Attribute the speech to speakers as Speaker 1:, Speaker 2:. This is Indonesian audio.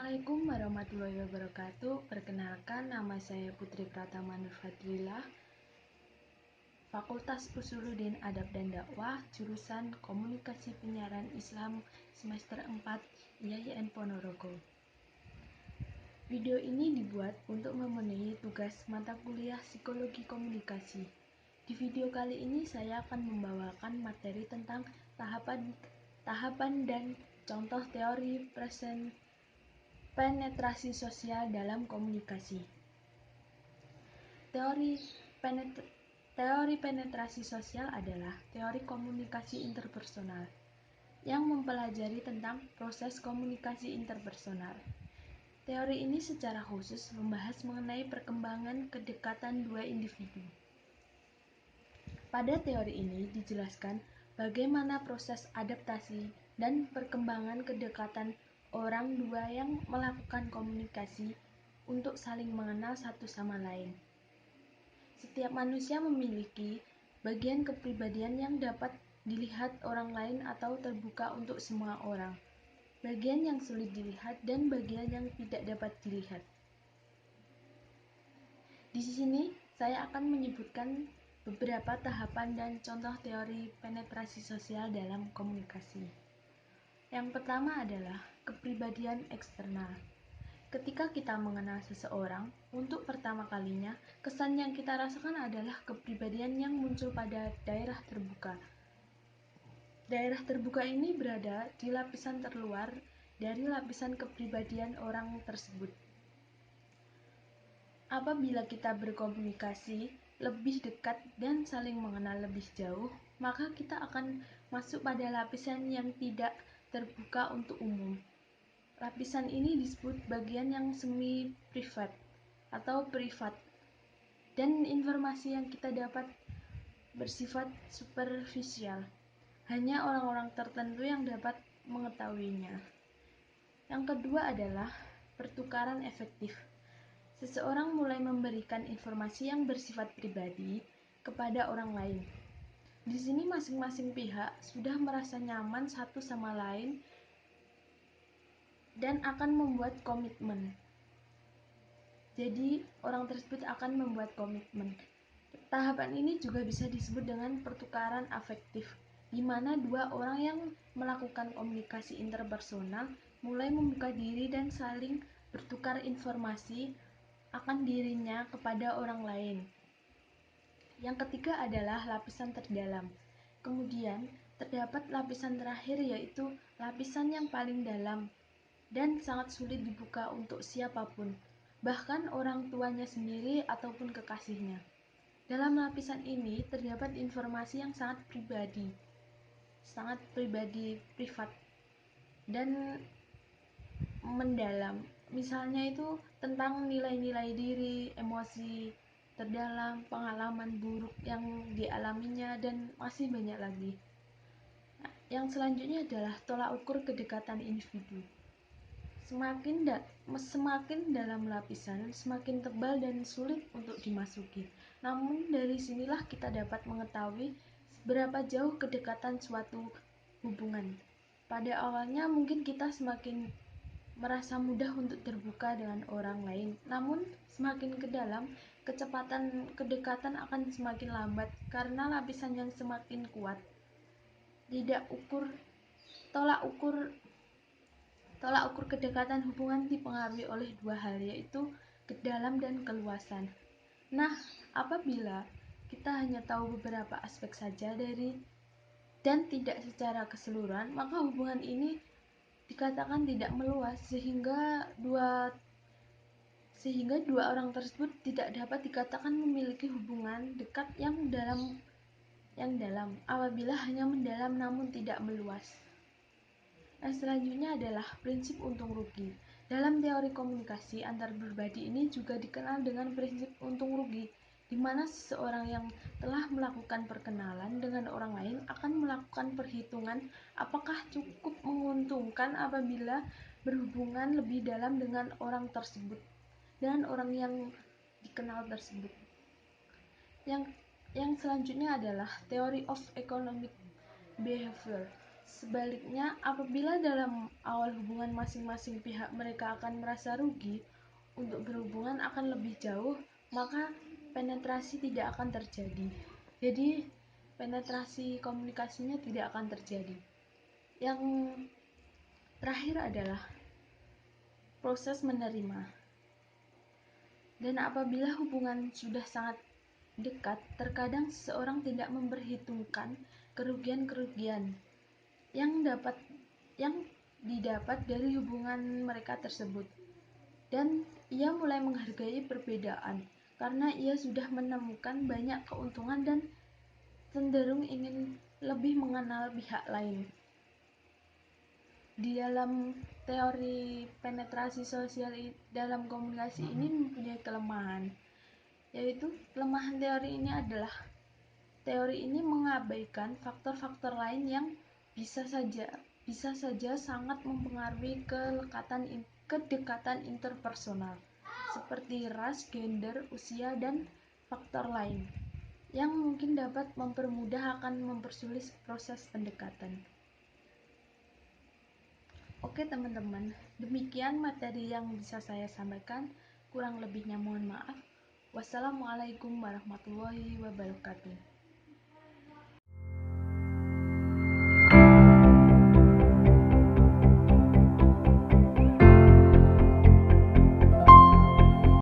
Speaker 1: Assalamualaikum warahmatullahi wabarakatuh. Perkenalkan, nama saya Putri Pratama Nurfadlillah, Fakultas Usuluddin Adab dan Dakwah, jurusan Komunikasi Penyiaran Islam semester 4 IAIN Ponorogo. Video ini dibuat untuk memenuhi tugas mata kuliah Psikologi Komunikasi. Di video kali ini saya akan membawakan materi tentang tahapan dan contoh teori penetrasi sosial dalam komunikasi. Teori penetrasi sosial adalah teori komunikasi interpersonal yang mempelajari tentang proses komunikasi interpersonal. Teori ini secara khusus membahas mengenai perkembangan kedekatan dua individu. Pada teori ini dijelaskan bagaimana proses adaptasi dan perkembangan kedekatan orang dua yang melakukan komunikasi untuk saling mengenal satu sama lain. Setiap manusia memiliki bagian kepribadian yang dapat dilihat orang lain atau terbuka untuk semua orang, bagian yang sulit dilihat dan bagian yang tidak dapat dilihat. Di sini saya akan menyebutkan beberapa tahapan dan contoh teori penetrasi sosial dalam komunikasi. Yang pertama adalah kepribadian eksternal. Ketika kita mengenal seseorang untuk pertama kalinya, kesan yang kita rasakan adalah kepribadian yang muncul pada daerah terbuka. Daerah terbuka ini berada di lapisan terluar dari lapisan kepribadian orang tersebut. Apabila kita berkomunikasi lebih dekat dan saling mengenal lebih jauh, maka kita akan masuk pada lapisan yang tidak terbuka untuk umum. Lapisan ini disebut bagian yang semi-privat atau privat, dan informasi yang kita dapat bersifat superficial. Hanya orang-orang tertentu yang dapat mengetahuinya. Yang kedua adalah pertukaran efektif. Seseorang mulai memberikan informasi yang bersifat pribadi kepada orang lain. Di sini masing-masing pihak sudah merasa nyaman satu sama lain dan akan membuat komitmen. Jadi, orang tersebut akan membuat komitmen. Tahapan ini juga bisa disebut dengan pertukaran afektif, di mana dua orang yang melakukan komunikasi interpersonal mulai membuka diri dan saling bertukar informasi akan dirinya kepada orang lain. Yang ketiga adalah lapisan terdalam. Kemudian, terdapat lapisan terakhir, yaitu lapisan yang paling dalam dan sangat sulit dibuka untuk siapapun, bahkan orang tuanya sendiri ataupun kekasihnya. Dalam lapisan ini terdapat informasi yang sangat pribadi, privat, dan mendalam. Misalnya itu tentang nilai-nilai diri, emosi terdalam, pengalaman buruk yang dialaminya, dan masih banyak lagi. Yang selanjutnya adalah tolak ukur kedekatan individu. Semakin dalam lapisan, semakin tebal dan sulit untuk dimasuki. Namun dari sinilah kita dapat mengetahui seberapa jauh kedekatan suatu hubungan. Pada awalnya mungkin kita semakin merasa mudah untuk terbuka dengan orang lain, namun semakin ke dalam, kecepatan kedekatan akan semakin lambat karena lapisan yang semakin kuat. Tolak ukur kedekatan hubungan dipengaruhi oleh dua hal, yaitu kedalam dan keluasan. Nah, apabila kita hanya tahu beberapa aspek saja dan tidak secara keseluruhan, maka hubungan ini dikatakan tidak meluas, sehingga dua orang tersebut tidak dapat dikatakan memiliki hubungan dekat yang dalam apabila hanya mendalam namun tidak meluas. Selanjutnya adalah prinsip untung rugi. Dalam teori komunikasi antar pribadi ini juga dikenal dengan prinsip untung rugi, di mana seseorang yang telah melakukan perkenalan dengan orang lain akan melakukan perhitungan apakah cukup menguntungkan apabila berhubungan lebih dalam dengan orang tersebut, dengan orang yang dikenal tersebut. Yang selanjutnya adalah theory of economic behavior. Sebaliknya, apabila dalam awal hubungan masing-masing pihak mereka akan merasa rugi untuk berhubungan akan lebih jauh, maka penetrasi tidak akan terjadi. Jadi, penetrasi komunikasinya tidak akan terjadi. Yang terakhir adalah proses menerima. Dan apabila hubungan sudah sangat dekat, terkadang seseorang tidak memperhitungkan kerugian-kerugian yang didapat dari hubungan mereka tersebut. Dan ia mulai menghargai perbedaan karena ia sudah menemukan banyak keuntungan dan cenderung ingin lebih mengenal pihak lain. Di dalam teori penetrasi sosial dalam komunikasi ini mempunyai kelemahan, yaitu kelemahan teori ini adalah teori ini mengabaikan faktor-faktor lain yang bisa saja sangat mempengaruhi kedekatan interpersonal seperti ras, gender, usia, dan faktor lain yang mungkin dapat mempermudah akan mempersulit proses pendekatan. Oke teman-teman, demikian materi yang bisa saya sampaikan. Kurang lebihnya mohon maaf. Wassalamualaikum warahmatullahi wabarakatuh.